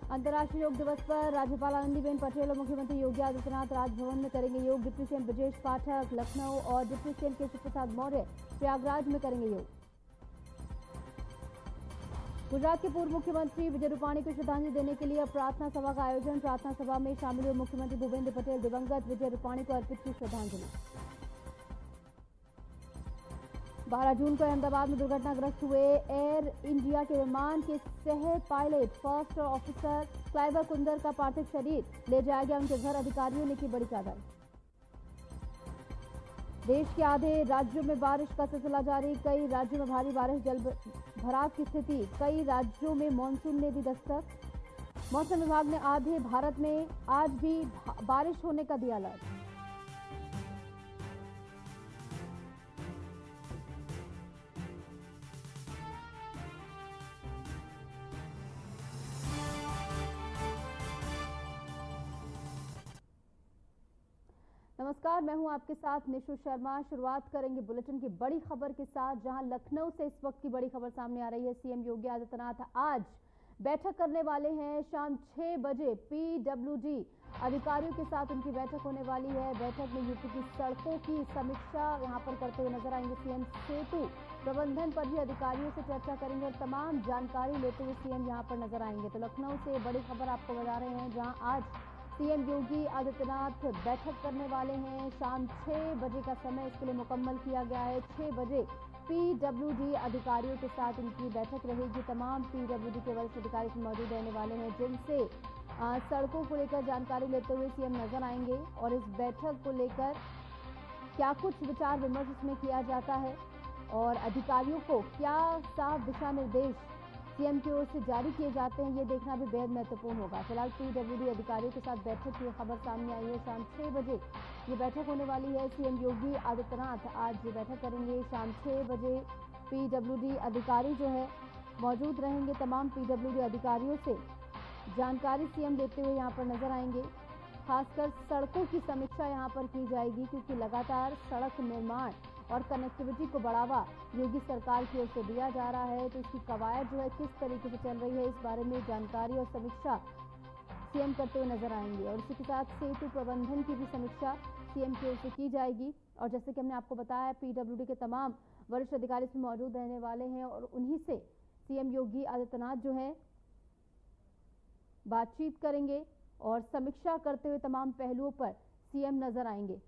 अंतर्राष्ट्रीय योग दिवस पर राज्यपाल आनंदीबेन पटेल और मुख्यमंत्री योगी आदित्यनाथ राजभवन में करेंगे योग। डिप्टी सीएम ब्रजेश पाठक लखनऊ और डिप्टी सीएम केशव प्रसाद मौर्य प्रयागराज में करेंगे योग। गुजरात के पूर्व मुख्यमंत्री विजय रूपाणी को श्रद्धांजलि देने के लिए प्रार्थना सभा का आयोजन। प्रार्थना सभा में शामिल हुए मुख्यमंत्री भूपेंद्र पटेल दिवंगत विजय रूपाणी को अर्पित की श्रद्धांजलि। 12 जून को अहमदाबाद में दुर्घटनाग्रस्त हुए एयर इंडिया के विमान के सह पायलट फर्स्ट ऑफिसर क्लाइवर कुंदर का पार्थिव शरीर ले जाया गया उनके घर। अधिकारियों ने की बड़ी कार्रवाई। देश के आधे राज्यों में बारिश का सिलसिला जारी। कई राज्यों में भारी बारिश, जल भराव की स्थिति। कई राज्यों में मानसून ने दी दस्तक। मौसम विभाग ने आधे भारत में आज भी बारिश होने का दिया अलर्ट। नमस्कार, मैं हूं आपके साथ निशु शर्मा। शुरुआत करेंगे बुलेटिन की बड़ी खबर के साथ, जहां लखनऊ से इस वक्त की बड़ी खबर सामने आ रही है। सीएम योगी आदित्यनाथ आज बैठक करने वाले हैं। शाम 6 बजे पीडब्ल्यूडी अधिकारियों के साथ उनकी बैठक होने वाली है। बैठक में यूपी की सड़कों की समीक्षा यहां पर करते हुए नजर आएंगे सीएम। सेतु प्रबंधन पर भी अधिकारियों से चर्चा करेंगे और तमाम जानकारी लेते हुए सीएम यहां पर नजर आएंगे। तो लखनऊ से बड़ी खबर आपको बता रहे हैं, जहां आज सीएम योगी आदित्यनाथ बैठक करने वाले हैं। शाम 6 बजे का समय इसके लिए मुकम्मल किया गया है। 6 बजे पीडब्ल्यूडी अधिकारियों के साथ इनकी बैठक रहेगी। तमाम पीडब्ल्यूडी के वरिष्ठ अधिकारी मौजूद रहने वाले हैं, जिनसे सड़कों को लेकर जानकारी लेते हुए सीएम नजर आएंगे और इस बैठक को लेकर क्या कुछ विचार विमर्श इसमें किया जाता है और अधिकारियों को क्या साफ दिशा निर्देश सीएम की ओर से जारी किए जाते हैं, ये देखना भी बेहद महत्वपूर्ण होगा। फिलहाल पीडब्ल्यूडी अधिकारियों के साथ बैठक की खबर सामने आई है। शाम 6 बजे ये बैठक होने वाली है। सीएम योगी आदित्यनाथ आज ये बैठक करेंगे। शाम 6 बजे पीडब्ल्यूडी अधिकारी जो है मौजूद रहेंगे। तमाम पीडब्ल्यूडी अधिकारियों से जानकारी सीएम देते हुए यहाँ पर नजर आएंगे। खासकर सड़कों की समीक्षा यहाँ पर की जाएगी, क्योंकि लगातार सड़क निर्माण और कनेक्टिविटी को बढ़ावा योगी सरकार की ओर से दिया जा रहा है। तो इसकी कवायद जो है किस तरीके से चल रही है, इस बारे में जानकारी और समीक्षा सीएम करते हुए नजर आएंगे। और इसी के साथ सेतु प्रबंधन की भी समीक्षा सीएम की ओर से की जाएगी। और जैसे कि हमने आपको बताया, पीडब्ल्यूडी के तमाम वरिष्ठ अधिकारी इसमें मौजूद रहने वाले हैं और उन्हीं से सीएम योगी आदित्यनाथ जो है बातचीत करेंगे और समीक्षा करते हुए तमाम पहलुओं पर सीएम नजर आएंगे।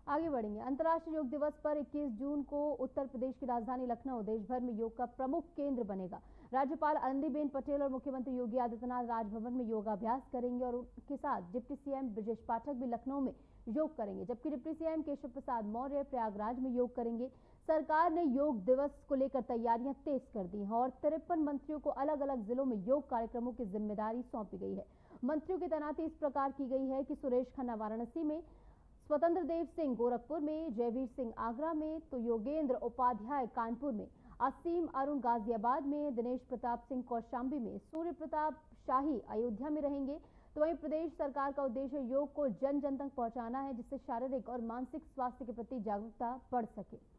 आगे बढ़ेंगे। अंतर्राष्ट्रीय योग दिवस पर 21 जून को उत्तर प्रदेश की राजधानी लखनऊ देश भर में योग का प्रमुख केंद्र बनेगा। राज्यपाल आनंदीबेन पटेल और मुख्यमंत्री योगी आदित्यनाथ राजभवन में योगाभ्यास करेंगे और उनके साथ डिप्टी सीएम ब्रजेश पाठक भी लखनऊ में योग करेंगे, जबकि डिप्टी सीएम केशव प्रसाद मौर्य प्रयागराज में योग करेंगे। सरकार ने योग दिवस को लेकर तैयारियां तेज कर दी हैं और 53 मंत्रियों को अलग अलग जिलों में योग कार्यक्रमों की जिम्मेदारी सौंपी गई है। मंत्रियों की तैनाती इस प्रकार की गई है कि सुरेश खन्ना वाराणसी में, स्वतंत्र देव सिंह गोरखपुर में, जयवीर सिंह आगरा में, तो योगेंद्र उपाध्याय कानपुर में, असीम अरुण गाजियाबाद में, दिनेश प्रताप सिंह कौशाम्बी में, सूर्य प्रताप शाही अयोध्या में रहेंगे। तो वहीं प्रदेश सरकार का उद्देश्य योग को जन जन तक पहुंचाना है, जिससे शारीरिक और मानसिक स्वास्थ्य के प्रति जागरूकता बढ़ सके।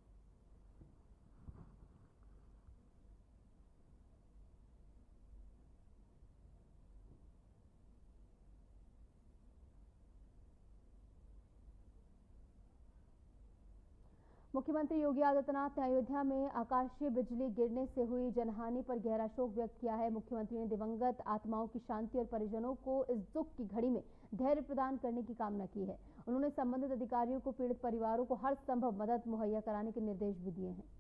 मुख्यमंत्री योगी आदित्यनाथ ने अयोध्या में आकाशीय बिजली गिरने से हुई जनहानि पर गहरा शोक व्यक्त किया है। मुख्यमंत्री ने दिवंगत आत्माओं की शांति और परिजनों को इस दुख की घड़ी में धैर्य प्रदान करने की कामना की है। उन्होंने संबंधित अधिकारियों को पीड़ित परिवारों को हर संभव मदद मुहैया कराने के निर्देश भी दिए हैं।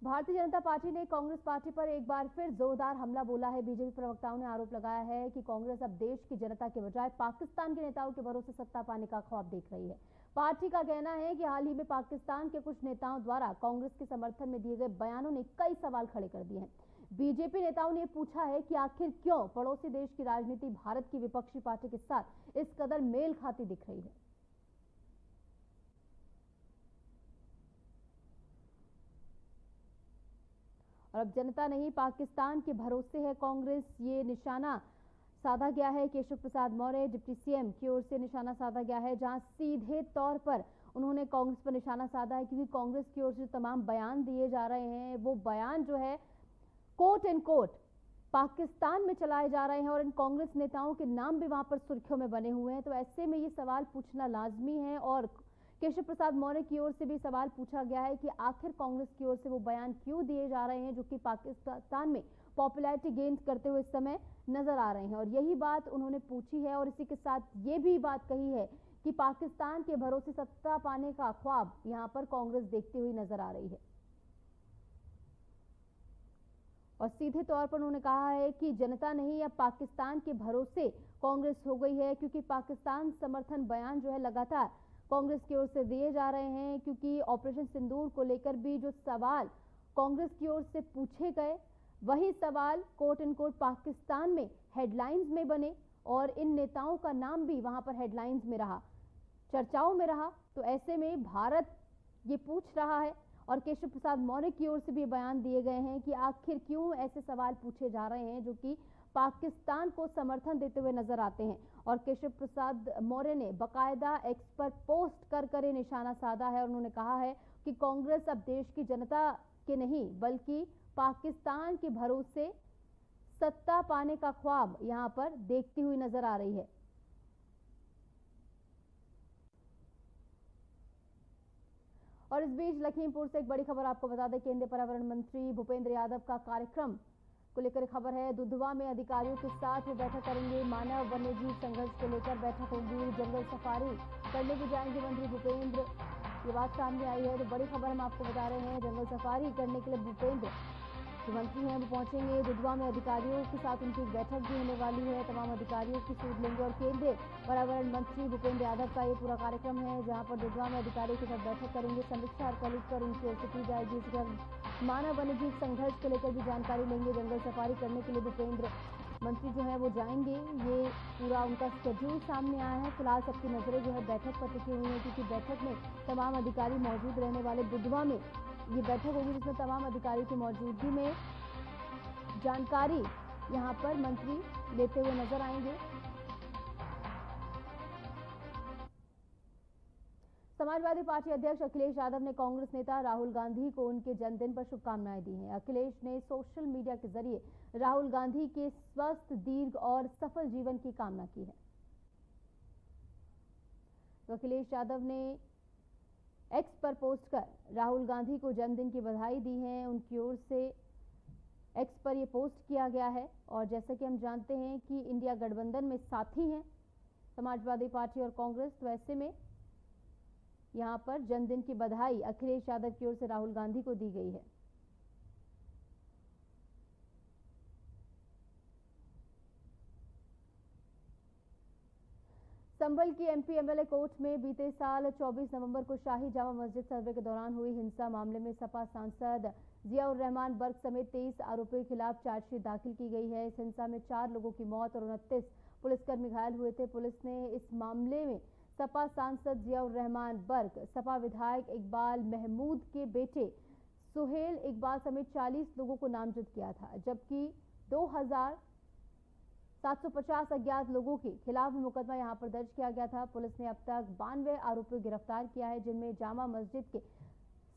भारतीय जनता पार्टी ने कांग्रेस पार्टी पर एक बार फिर जोरदार हमला बोला है। बीजेपी प्रवक्ताओं ने आरोप लगाया है कि कांग्रेस अब देश की जनता के बजाय पाकिस्तान के नेताओं के भरोसे सत्ता पाने का ख्वाब देख रही है। पार्टी का कहना है कि हाल ही में पाकिस्तान के कुछ नेताओं द्वारा कांग्रेस के समर्थन में दिए गए बयानों ने कई सवाल खड़े कर दिए हैं। बीजेपी नेताओं ने पूछा है कि आखिर क्यों पड़ोसी देश की राजनीति भारत की विपक्षी पार्टी के साथ इस कदर मेल खाती दिख रही है। और अब जनता नहीं पाकिस्तान के भरोसे है कांग्रेस, ये निशाना साधा गया है। केशव प्रसाद मौर्य डिप्टी सीएम की ओर से निशाना साधा गया है, जहां सीधे तौर पर उन्होंने कांग्रेस पर निशाना साधा है, क्योंकि कांग्रेस की ओर से तमाम बयान दिए जा रहे हैं, वो बयान जो है कोट एंड कोट पाकिस्तान में चलाए जा रहे हैं और इन कांग्रेस नेताओं के नाम भी वहां पर सुर्खियों में बने हुए हैं। तो ऐसे में ये सवाल पूछना लाजमी है और केशव प्रसाद मौर्य की ओर से भी सवाल पूछा गया है कि आखिर कांग्रेस की ओर से वो बयान क्यों दिए जा रहे हैं जो कि पाकिस्तान में पॉपुलैरिटी गेन करते हुए इस समय नजर आ रहे हैं। और यही बात उन्होंने पूछी है और इसी के साथ ये भी बात कही है कि पाकिस्तान के भरोसे सत्ता पाने का ख्वाब यहां पर कांग्रेस देखती हुई नजर आ रही है। और सीधे तौर पर उन्होंने कहा है कि जनता नहीं अब पाकिस्तान के भरोसे कांग्रेस हो गई है, क्योंकि पाकिस्तान समर्थन बयान जो है लगातार कांग्रेस की ओर से दिए जा रहे हैं। क्योंकि ऑपरेशन सिंदूर को लेकर भी जो सवाल कांग्रेस की ओर से पूछे गए, वही सवाल कोट एंड कोट पाकिस्तान में हेडलाइंस में बने और इन नेताओं का नाम भी वहां पर हेडलाइंस में रहा, चर्चाओं में रहा। तो ऐसे में भारत ये पूछ रहा है और केशव प्रसाद मौर्य की ओर से भी बयान दिए गए हैं कि आखिर क्यों ऐसे सवाल पूछे जा रहे हैं जो कि पाकिस्तान को समर्थन देते हुए नजर आते हैं। और केशव प्रसाद मौर्य ने बकायदा एक्स पर पोस्ट कर कर निशाना साधा है और उन्होंने कहा है कि कांग्रेस अब देश की जनता के नहीं बल्कि पाकिस्तान के भरोसे सत्ता पाने का ख्वाब यहां पर देखती हुई नजर आ रही है। और इस बीच लखीमपुर से एक बड़ी खबर आपको बता दें, केंद्रीय पर्यावरण मंत्री भूपेंद्र यादव का कार्यक्रम को लेकर खबर है। दुधवा में अधिकारियों के साथ वो बैठक करेंगे। मानव वन्यजीव संघर्ष को लेकर बैठक होगी। जंगल सफारी करने भी जाएंगे मंत्री भूपेंद्र, ये बात सामने आई है। तो बड़ी खबर हम आपको बता रहे हैं, जंगल सफारी करने के लिए भूपेंद्र जो मंत्री हैं वो पहुंचेंगे। दुधवा में अधिकारियों के साथ उनकी एक बैठक भी होने वाली है। तमाम अधिकारियों की सूद लेंगे और केंद्रीय पर्यावरण मंत्री भूपेंद्र यादव का ये पूरा कार्यक्रम है, जहां पर दुधवा में अधिकारियों के साथ बैठक करेंगे। समीक्षा और कलिक पर उनकी ओर से की जाएगी। इसके बाद मानव वन्यजीव संघर्ष को लेकर भी जानकारी लेंगे। जंगल सफारी करने के लिए भूपेंद्र मंत्री जो है वो जाएंगे। ये पूरा उनका शेड्यूल सामने आया है। फिलहाल सबकी नजरें जो है बैठक पर टिकी हुई है, क्योंकि बैठक में तमाम अधिकारी मौजूद रहने वाले। दुधवा में ये बैठक होगी जिसमें तमाम अधिकारियों की मौजूदगी में जानकारी यहां पर मंत्री लेते हुए नजर आएंगे। समाजवादी पार्टी अध्यक्ष अखिलेश यादव ने कांग्रेस नेता राहुल गांधी को उनके जन्मदिन पर शुभकामनाएं दी हैं। अखिलेश ने सोशल मीडिया के जरिए राहुल गांधी के स्वस्थ, दीर्घ और सफल जीवन की कामना की है। तो अखिलेश यादव ने एक्स पर पोस्ट कर राहुल गांधी को जन्मदिन की बधाई दी है। उनकी ओर से एक्स पर यह पोस्ट किया गया है। और जैसा कि हम जानते हैं कि इंडिया गठबंधन में साथी हैं समाजवादी पार्टी और कांग्रेस, तो ऐसे में यहां पर जन्मदिन की बधाई अखिलेश यादव की ओर से राहुल गांधी को दी गई है। संभल की एमपी एमएलए कोर्ट में बीते साल 24 नवंबर को शाही जामा मस्जिद सर्वे के दौरान हुई हिंसा मामले में सपा सांसद जियाउर रहमान बर्क समेत 23 आरोपियों के खिलाफ चार्जशीट दाखिल की गई है। इस हिंसा में 4 लोगों की मौत और 29 पुलिसकर्मी घायल हुए थे। पुलिस ने इस मामले में सपा सांसद जियाउर रहमान बर्क, सपा विधायक इकबाल महमूद के बेटे सुहेल इकबाल समेत 40 लोगों को नामजद किया था, जबकि 2750 अज्ञात लोगों के खिलाफ मुकदमा यहां पर दर्ज किया गया था। पुलिस ने अब तक 92 आरोपियों को गिरफ्तार किया है, जिनमें जामा मस्जिद के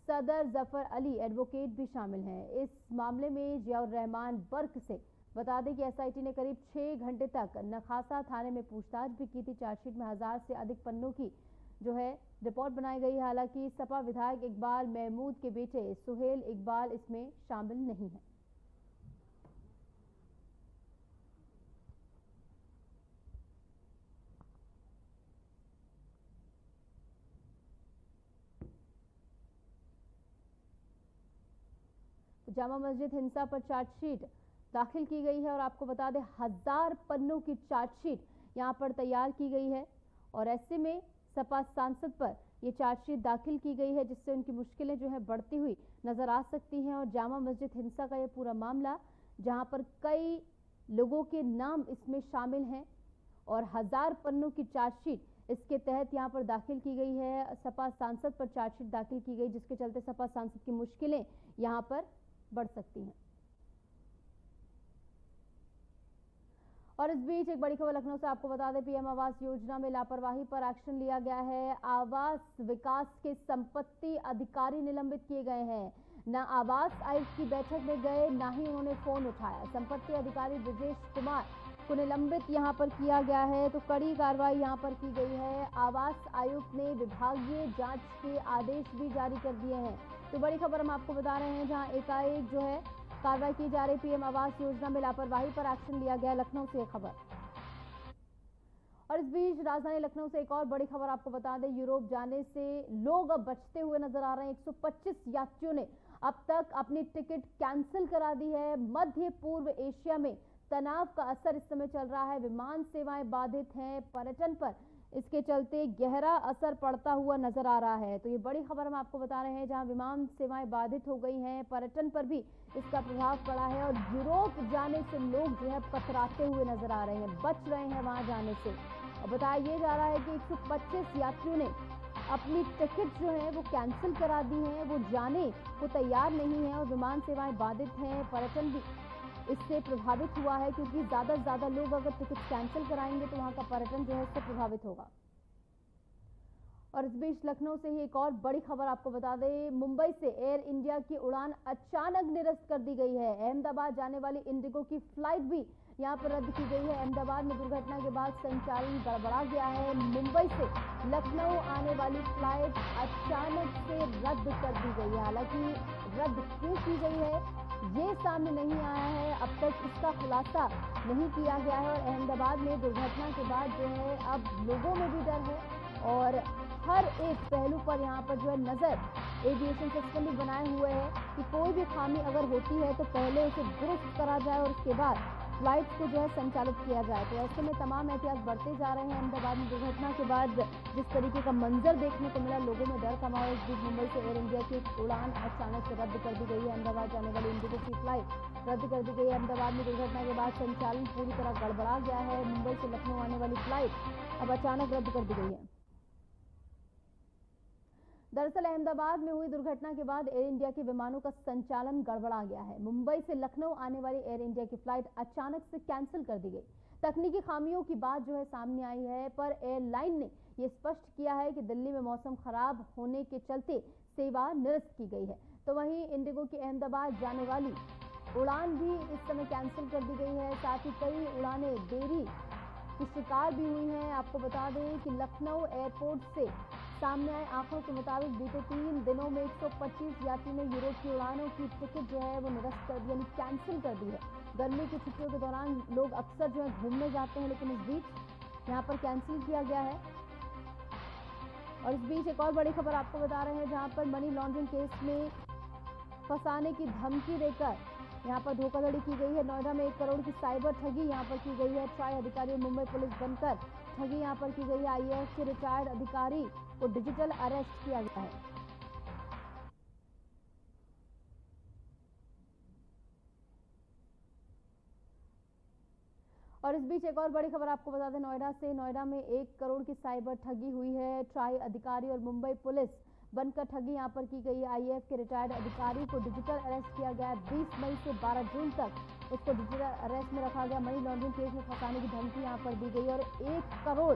सदर जफर अली एडवोकेट भी शामिल हैं। इस मामले में जियाउर रहमान बर्क से बता दें कि एसआईटी ने करीब 6 घंटे तक नखासा थाने में पूछताछ भी की थी। चार्जशीट में 1000 से अधिक पन्नों की जो है रिपोर्ट बनाई गई। हालांकि सपा विधायक इकबाल महमूद के बेटे सुहेल इकबाल इसमें शामिल नहीं है। जामा मस्जिद हिंसा पर चार्जशीट दाखिल की गई है और आपको बता दें 1000 पन्नों की चार्जशीट यहां पर तैयार की गई है और ऐसे में सपा सांसद पर ये चार्जशीट दाखिल की गई है जिससे उनकी मुश्किलें जो है बढ़ती हुई नजर आ सकती हैं। और जामा मस्जिद हिंसा का ये पूरा मामला जहां पर कई लोगों के नाम इसमें शामिल हैं और 1000 पन्नों की चार्जशीट इसके तहत यहां पर दाखिल की गई है। सपा सांसद पर चार्जशीट दाखिल की गई जिसके चलते सपा सांसद की मुश्किलें यहां पर बढ़ सकती हैं। और इस बीच एक बड़ी खबर लखनऊ से आपको बता दें, पीएम आवास योजना में लापरवाही पर एक्शन लिया गया है। आवास विकास के संपत्ति अधिकारी निलंबित किए गए हैं। न आवास आयुक्त की बैठक में गए, न ही उन्होंने फोन उठाया। संपत्ति अधिकारी ब्रजेश कुमार को निलंबित यहां पर किया गया है, तो कड़ी कार्रवाई यहां पर की गई है। आवास आयुक्त ने विभागीय जांच के आदेश भी जारी कर दिए हैं। तो बड़ी खबर हम आपको बता रहे हैं, जहां एकाएक जो है कार्रवाई की जा रही। पीएम आवास योजना में लापरवाही पर एक्शन लिया गया। लखनऊ से खबर। और इस बीच राजधानी लखनऊ से एक और बड़ी खबर आपको बता दें, यूरोप जाने से लोग अब बचते हुए नजर आ रहे हैं। 125 यात्रियों ने अब तक अपनी टिकट कैंसिल करा दी है। मध्य पूर्व एशिया में तनाव का असर इस समय चल रहा है। विमान सेवाएं बाधित हैं, पर्यटन पर इसके चलते गहरा असर पड़ता हुआ नजर आ रहा है। तो ये बड़ी खबर हम आपको बता रहे हैं, जहां विमान सेवाएं बाधित हो गई हैं, पर्यटन पर भी इसका प्रभाव पड़ा है और यूरोप जाने से लोग जो है कतराते हुए नजर आ रहे हैं, बच रहे हैं वहां जाने से। और बताया जा रहा है कि 125 यात्रियों ने अपनी टिकट जो है वो कैंसिल करा दी है, वो जाने को तैयार नहीं है और विमान सेवाएं बाधित हैं, पर्यटन भी इससे प्रभावित हुआ है क्योंकि ज्यादा से ज्यादा लोग अगर टिकट कैंसिल कराएंगे तो वहां का पर्यटन जो है इससे प्रभावित होगा। और इस बीच लखनऊ से ही एक और बड़ी खबर आपको बता दें, मुंबई से एयर इंडिया की उड़ान अचानक निरस्त कर दी गई है। अहमदाबाद जाने वाली इंडिगो की फ्लाइट भी यहां पर रद्द की गई है। अहमदाबाद में दुर्घटना के बाद संचालन गड़बड़ा गया है। मुंबई से लखनऊ आने वाली फ्लाइट अचानक से रद्द कर दी गई है। हालांकि रद्द क्यों की गई है ये सामने नहीं आया है, अब तक इसका खुलासा नहीं किया गया है। और अहमदाबाद में दुर्घटना के बाद जो है अब लोगों में भी डर है और हर एक पहलू पर यहाँ पर जो है नजर एविएशन सिस्टम भी बनाए हुए है कि कोई भी खामी अगर होती है तो पहले उसे दुरुस्त करा जाए और उसके बाद फ्लाइट को जो है संचालित किया जाए। तो ऐसे में तमाम एहतियात बढ़ते जा रहे हैं। अहमदाबाद में दुर्घटना के बाद जिस तरीके का मंजर देखने को मिला, लोगों में डर का माहौल। इस बीच मुंबई से एयर इंडिया की उड़ान अचानक से रद्द कर दी गई है। अहमदाबाद जाने वाली इंडिगो की फ्लाइट रद्द कर दी गई है। अहमदाबाद में दुर्घटना के बाद संचालन पूरी तरह गड़बड़ा गया है। मुंबई से लखनऊ आने वाली फ्लाइट अब अचानक रद्द कर दी गई है। दरअसल अहमदाबाद में हुई दुर्घटना के बाद एयर इंडिया के विमानों का संचालन गड़बड़ा गया है। मुंबई से लखनऊ आने वाली एयर इंडिया की फ्लाइट अचानक से कैंसिल कर दी गई। तकनीकी खामियों की बात जो है सामने आई है, पर एयरलाइन ने यह स्पष्ट किया है कि दिल्ली में मौसम खराब होने के चलते सेवा निरस्त की गई है। तो वहीं इंडिगो की अहमदाबाद जाने वाली उड़ान भी इस समय कैंसिल कर दी गई है। साथ ही कई उड़ानें देरी की शिकार भी हुई हैं। आपको बता दें कि लखनऊ एयरपोर्ट से सामने आए आंकड़ों के मुताबिक बीते 3 दिनों में 125 यात्री ने यूरोप की उड़ानों की टिकट जो है वो निरस्त कर दी, यानी कैंसिल कर दी है। गर्मी की छुट्टियों के दौरान लोग अक्सर जो है घूमने जाते हैं, लेकिन इस बीच यहाँ पर कैंसिल किया गया है। और इस बीच एक और बड़ी खबर आपको बता रहे हैं, जहाँ पर मनी लॉन्ड्रिंग केस में फंसाने की धमकी देकर यहाँ पर धोखाधड़ी की गई है। नोएडा में 1 करोड़ की साइबर ठगी यहाँ पर की गई है। ट्राई अधिकारी और मुंबई पुलिस बनकर ठगी यहाँ पर की गई है। आईएएस के रिटायर्ड अधिकारी को डिजिटल अरेस्ट किया गया है। और इस बीच एक और बड़ी खबर आपको बता दें, नोएडा से। नोएडा में 1 करोड़ की साइबर ठगी हुई है। ट्राई अधिकारी और मुंबई पुलिस बनकर ठगी यहाँ पर की गई है। आईएएस के रिटायर्ड अधिकारी को डिजिटल अरेस्ट किया गया है। 20 मई से 12 जून तक उसको डिजिटल अरेस्ट में रखा गया। मनी लॉन्ड्रिंग केस में फंसाने की धमकी यहाँ पर दी गई और 1 करोड़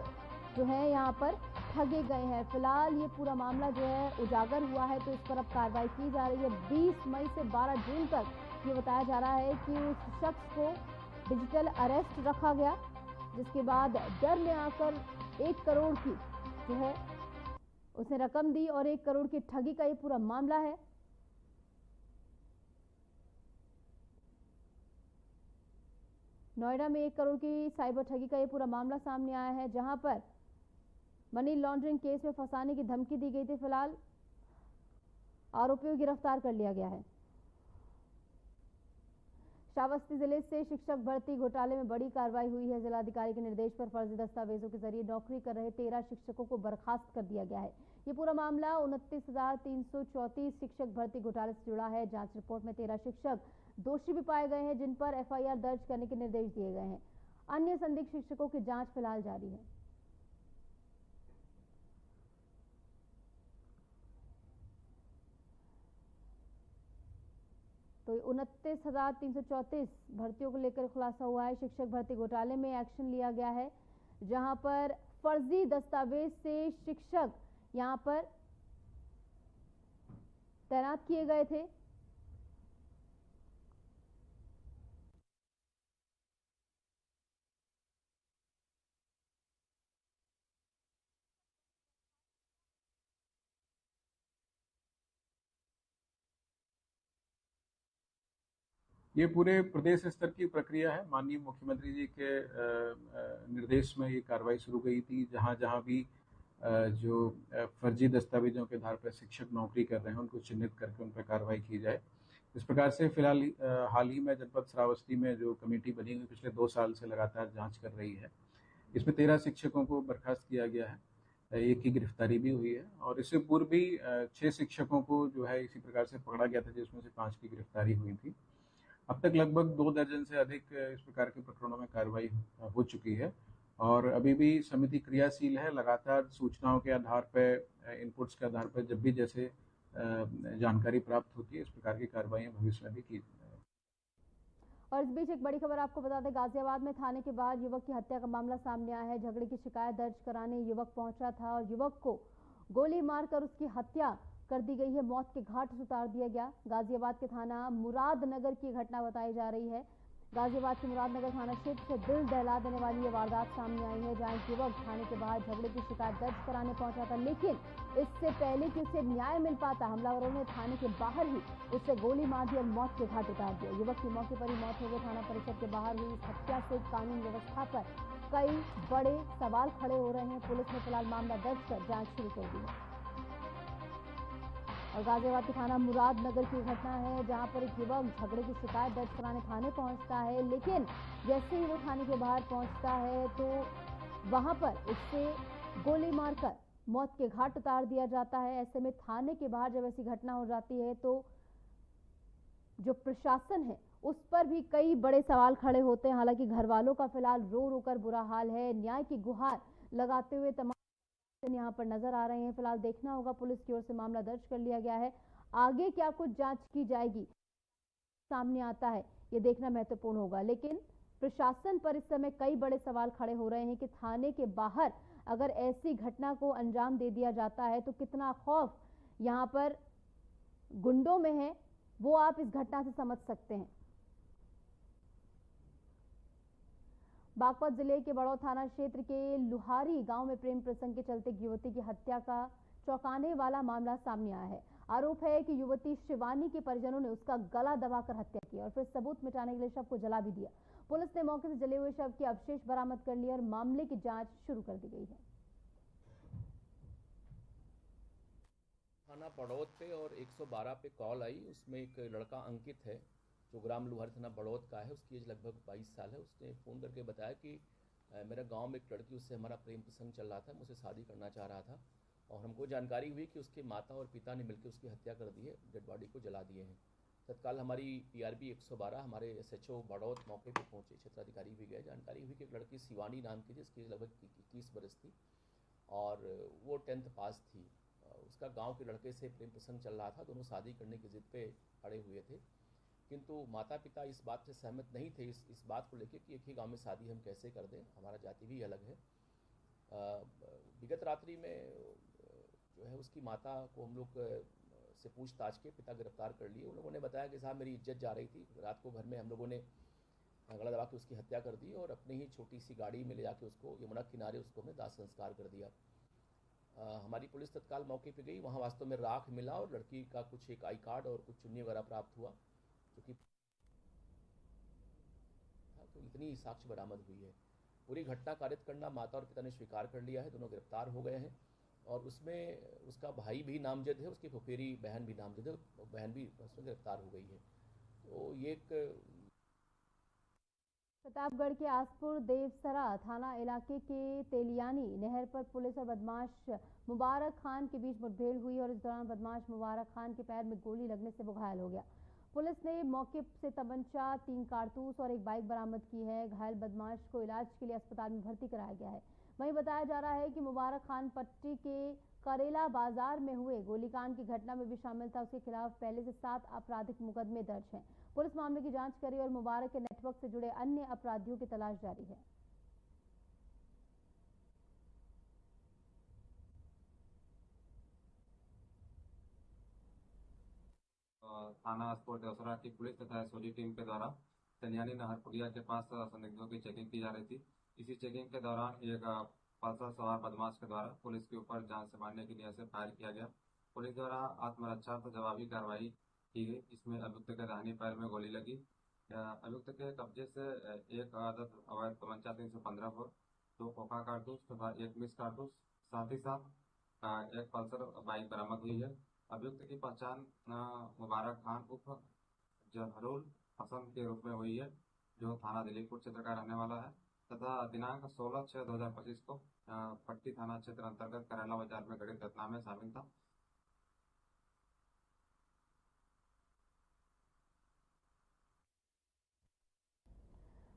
जो है यहाँ पर ठगे गए हैं। फिलहाल ये पूरा मामला जो है उजागर हुआ है, तो इस पर अब कार्रवाई की जा रही है। 20 मई से 12 जून तक ये बताया जा रहा है कि उस शख्स को डिजिटल अरेस्ट रखा गया, जिसके बाद डर में आकर 1 करोड़ की जो है उसने रकम दी और 1 करोड़ की ठगी का ये पूरा मामला है। नोएडा में 1 करोड़ की साइबर ठगी का ये पूरा मामला सामने आया है, जहां पर मनी लॉन्ड्रिंग केस में फंसाने की धमकी दी गई थी। फिलहाल आरोपियों को गिरफ्तार कर लिया गया है। श्रावस्ती जिले से शिक्षक भर्ती घोटाले में बड़ी कार्रवाई हुई है। जिलाधिकारी के निर्देश पर फर्जी दस्तावेजों के जरिए नौकरी कर रहे 13 शिक्षकों को बर्खास्त कर दिया गया है। ये पूरा मामला 29,334 शिक्षक भर्ती घोटाले से जुड़ा है। जांच रिपोर्ट में 13 शिक्षक दोषी भी पाए गए हैं, जिन पर एफआईआर दर्ज करने के निर्देश दिए गए हैं। अन्य संदिग्ध शिक्षकों की जांच फिलहाल जारी है। तो 29,334 भर्तियों को लेकर खुलासा हुआ है। शिक्षक भर्ती घोटाले में एक्शन लिया गया है, जहां पर फर्जी दस्तावेज से शिक्षक यहां पर तैनात किए गए थे। ये पूरे प्रदेश स्तर की प्रक्रिया है। माननीय मुख्यमंत्री जी के निर्देश में ये कार्रवाई शुरू गई थी। जहाँ जहाँ भी जो फर्जी दस्तावेजों के आधार पर शिक्षक नौकरी कर रहे हैं, उनको चिन्हित करके उन पर कार्रवाई की जाए। इस प्रकार से फिलहाल हाल ही में जनपद श्रावस्ती में जो कमेटी बनी हुई पिछले 2 साल से लगातार जांच कर रही है, इसमें 13 शिक्षकों को बर्खास्त किया गया है। एक की गिरफ्तारी भी हुई है और इससे पूर्व भी 6 शिक्षकों को जो है इसी प्रकार से पकड़ा गया था, जिसमें से 5 की गिरफ्तारी हुई थी। अब तक लगभग 2 दर्जन से अधिक इस प्रकार के प्रकरणों में कार्रवाई हो चुकी है और अभी भी समिति क्रियाशील है। लगातार सूचनाओं के आधार पर, इनपुट्स के आधार पर जब भी जैसे जानकारी प्राप्त होती है, इस प्रकार की कार्रवाइयां भविष्य में भी की। और इस बीच एक बड़ी खबर आपको बता दें, गाजियाबाद में थाने के बाद युवक की हत्या का मामला सामने आया है। झगड़े की शिकायत दर्ज कराने युवक पहुंचा था और युवक को गोली मारकर उसकी हत्या कर दी गई है। मौत के घाट उतार दिया गया। गाजियाबाद के थाना मुरादनगर की घटना बताई जा रही है। गाजियाबाद के मुरादनगर थाना क्षेत्र से दिल दहला देने वाली ये वारदात सामने आई है, जहां युवक थाने के बाहर झगड़े की शिकायत दर्ज कराने पहुंचा था, लेकिन इससे पहले कि उसे न्याय मिल पाता, हमलावरों ने थाने के बाहर ही उसे गोली मार दी और मौत के घाट उतार दिया। युवक की मौके पर ही मौत हो गई। थाना परिसर के बाहर हुई इस हत्या से कानून व्यवस्था पर कई बड़े सवाल खड़े हो रहे हैं। पुलिस ने फिलहाल मामला दर्ज कर जांच शुरू कर दी है। और गाजियाबाद के थाना मुरादनगर की घटना है, जहां पर एक युवक झगड़े की शिकायत दर्ज कराने थाने पहुंचता है, लेकिन जैसे ही वो थाने के बाहर पहुंचता है तो वहां पर उससे गोली मारकर मौत के घाट उतार दिया जाता है। ऐसे में थाने के बाहर जब ऐसी घटना हो जाती है तो जो प्रशासन है उस पर भी कई बड़े सवाल खड़े होते हैं। हालांकि घर वालों का फिलहाल रो रो कर बुरा हाल है। न्याय की गुहार लगाते हुए तमाम यहाँ पर नजर आ रहे हैं। फिलहाल देखना होगा, पुलिस की ओर से मामला दर्ज कर लिया गया है। आगे क्या कुछ जांच की जाएगी, सामने आता है, ये देखना महत्वपूर्ण होगा। लेकिन प्रशासन पर इस समय कई बड़े सवाल खड़े हो रहे हैं कि थाने के बाहर अगर ऐसी घटना को अंजाम दे दिया जाता है तो कितना खौफ यहाँ पर गुंडों में है, वो आप इस घटना से समझ सकते हैं। बागपत जिले के बड़ौद थाना क्षेत्र के लुहारी गांव में प्रेम प्रसंग के चलते युवती की हत्या का चौंकाने वाला मामला सामने आया है। आरोप है कि युवती शिवानी के परिजनों ने उसका गला दबाकर हत्या की और फिर सबूत मिटाने के लिए शव को जला भी दिया। पुलिस ने मौके से जले हुए शव के अवशेष बरामद कर लिए और मामले की जांच शुरू कर दी गई है। थाना बड़ौद पे और 112 पे कॉल आई। उसमें एक लड़का अंकित है जो ग्राम लुहारी थाना बड़ौद का है। उसकी एज लगभग 22 साल है। उसने फ़ोन करके बताया कि मेरा गांव में एक लड़की, उससे हमारा प्रेम प्रसंग चल रहा था, मुझसे शादी करना चाह रहा था और हमको जानकारी हुई कि उसके माता और पिता ने मिलकर उसकी हत्या कर दी है, डेड बॉडी को जला दिए हैं। तत्काल हमारी पीआरबी 112 हमारे एसएचओ बड़ौद मौके पर पहुँचे, क्षेत्राधिकारी भी गए। जानकारी हुई कि एक लड़की शिवानी नाम की थी, जिसकी लगभग 21 बरस थी और वो 10th पास थी। उसका गांव के लड़के से प्रेम प्रसंग चल रहा था, दोनों शादी करने की जिद पे अड़े हुए थे, किंतु माता पिता इस बात से सहमत नहीं थे, इस बात को लेकर कि एक ही गांव में शादी हम कैसे कर दें, हमारा जाति भी अलग है। विगत रात्रि में जो है उसकी माता को हम लोग से पूछताछ के पिता गिरफ्तार कर लिए। उन लोगों ने बताया कि साहब मेरी इज्जत जा रही थी, रात को घर में हम लोगों ने गला दबा के उसकी हत्या कर दी और अपनी ही छोटी सी गाड़ी में ले जाके उसको यमुना किनारे उसको हमने दाह संस्कार कर दिया। हमारी पुलिस तत्काल मौके पे गई। वहाँ वास्तव में राख मिला और लड़की का कुछ एक आई कार्ड और कुछ चुन्नी वगैरह प्राप्त हुआ, जो कि तो इतनी साक्ष्य बरामद हुई है। पूरी घटना कारित करना माता और पिता ने स्वीकार कर लिया है, दोनों गिरफ्तार हो गए हैं और उसमें उसका भाई भी नामजद है, उसकी फुफेरी बहन भी नामजद है, बहन भी उसमें गिरफ्तार हो गई है। तो ये एक प्रतापगढ़ के आसपुर देवसरा थाना इलाके के तेलियानी नहर पर पुलिस और बदमाश मुबारक खान के बीच मुठभेड़ हुई और इस दौरान बदमाश मुबारक खान के पैर में गोली लगने से वो घायल हो गया। पुलिस ने मौके से तमंचा, 3 कारतूस और एक बाइक बरामद की है। घायल बदमाश को इलाज के लिए अस्पताल में भर्ती कराया गया है। वहीं बताया जा रहा है कि मुबारक खान पट्टी के करेला बाजार में हुए गोलीकांड की घटना में भी शामिल था। उसके खिलाफ पहले से 7 आपराधिक मुकदमे दर्ज हैं। पुलिस मामले की जांच कर रही है और मुबारक के नेटवर्क से जुड़े अन्य अपराधियों की तलाश जारी है। थाना आसपुर देवसरा की पुलिस तथा एसओजी टीम के द्वारा तेलियानी नहर पुलिया के पास संदिग्धों की चेकिंग की जा रही थी। इसी चेकिंग के दौरान एक पल्सर सवार बदमाश के द्वारा पुलिस के ऊपर जान से मारने की नीयत से फायर किया गया। पुलिस द्वारा आत्मरक्षार्थ जवाबी कार्रवाई की गई। इसमें अभियुक्त के दाहिने पैर में गोली लगी। अभियुक्त के कब्जे से एक आदत अवैध तमंचा 315 बोर, 2 खोखा कारतूस तथा 1 मिस कारतूस, साथ ही साथ एक पल्सर बाइक बरामद हुई है। अभियुक्त की पहचान मुबारक खान उर्फ जहरुल हसन के रूप में हुई है, जो थाना दिलीपुर क्षेत्र का रहने वाला है तथा दिनांक 16/6/2025 को पट्टी थाना क्षेत्र अंतर्गत करेला बाजार में घटित घटना में शामिल था।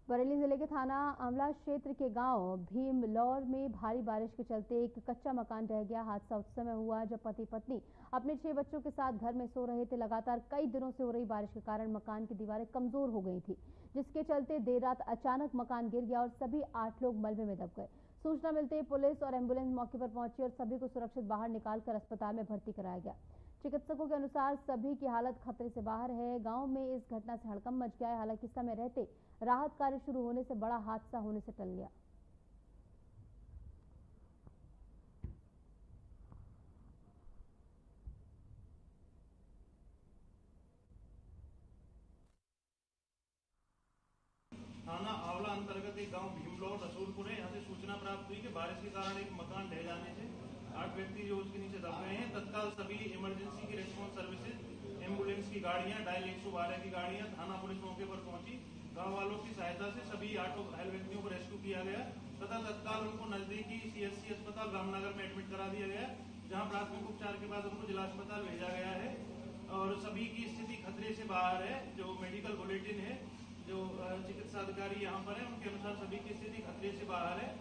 बरेली जिले के थाना आमला क्षेत्र के गांव भीमलौर में भारी बारिश के चलते एक कच्चा मकान ढह गया। हादसा उस समय हुआ जब पति पत्नी अपने 6 बच्चों के साथ घर में सो रहे थे। लगातार कई दिनों से हो रही बारिश के कारण मकान की दीवारें कमजोर हो गई थी, जिसके चलते देर रात अचानक मकान गिर गया और सभी 8 लोग मलबे में दब गए। सूचना मिलते ही पुलिस और एम्बुलेंस मौके पर पहुंची और सभी को सुरक्षित बाहर निकालकर अस्पताल में भर्ती कराया गया। चिकित्सकों के अनुसार सभी की हालत खतरे से बाहर है। गांव में इस घटना से हड़कंप मच गया है। हालांकि समय रहते राहत कार्य शुरू होने से बड़ा हादसा होने से टल गया। थाना आंवला अंतर्गत एक गांव भीमलौर रसूलपुर है। यहाँ से सूचना प्राप्त हुई कि बारिश के कारण एक मकान ढह जाने से 8 व्यक्ति जो उसके नीचे दब गए हैं। तत्काल सभी इमरजेंसी की रेस्पॉन्स सर्विसेज, एम्बुलेंस की गाड़ियां, डायल 112 की गाड़ियां, थाना पुलिस मौके पर पहुंची। गांव वालों की सहायता से सभी 8 घायल व्यक्तियों को रेस्क्यू किया गया तथा तत्काल उनको नजदीकी CSC अस्पताल रामनगर में एडमिट करा दिया गया, जहाँ प्राथमिक उपचार के बाद उनको जिला अस्पताल भेजा गया है और सभी की स्थिति खतरे से बाहर है। जो मेडिकल बुलेटिन है, जो चिकित्सा अधिकारी यहाँ पर है, उनके अनुसार सभी की स्थिति खतरे से बाहर है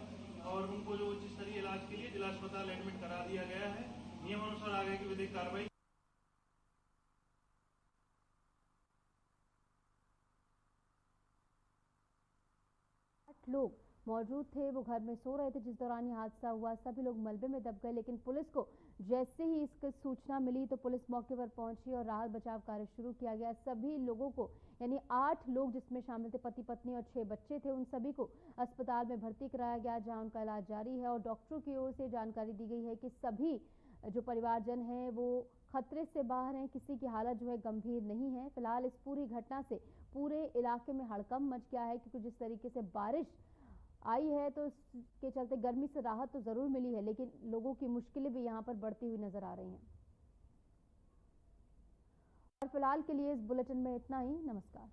और उनको जो उच्च स्तरीय इलाज के लिए जिला अस्पताल एडमिट करा दिया गया है। नियमानुसार आगे की विधिक कार्रवाई। लोग मौजूद थे, वो घर में सो रहे थे जिस दौरान ये हादसा हुआ। सभी लोग मलबे में दब गए, लेकिन पुलिस को जैसे ही इसकी सूचना मिली तो पुलिस मौके पर पहुंची और राहत बचाव कार्य शुरू किया गया। सभी लोगों को, यानी 8 लोग जिसमें शामिल थे पति पत्नी और 6 बच्चे थे, उन सभी को अस्पताल में भर्ती कराया गया, जहां उनका इलाज जारी है। और डॉक्टरों की ओर से जानकारी दी गई है कि सभी जो परिवारजन हैं वो खतरे से बाहर हैं, किसी की हालत जो है गंभीर नहीं है। फिलहाल इस पूरी घटना से पूरे इलाके में हड़कंप मच गया है, क्योंकि जिस तरीके से बारिश आई है तो इसके चलते गर्मी से राहत तो जरूर मिली है, लेकिन लोगों की मुश्किलें भी यहाँ पर बढ़ती हुई नजर आ रही हैं। और फिलहाल के लिए इस बुलेटिन में इतना ही। नमस्कार।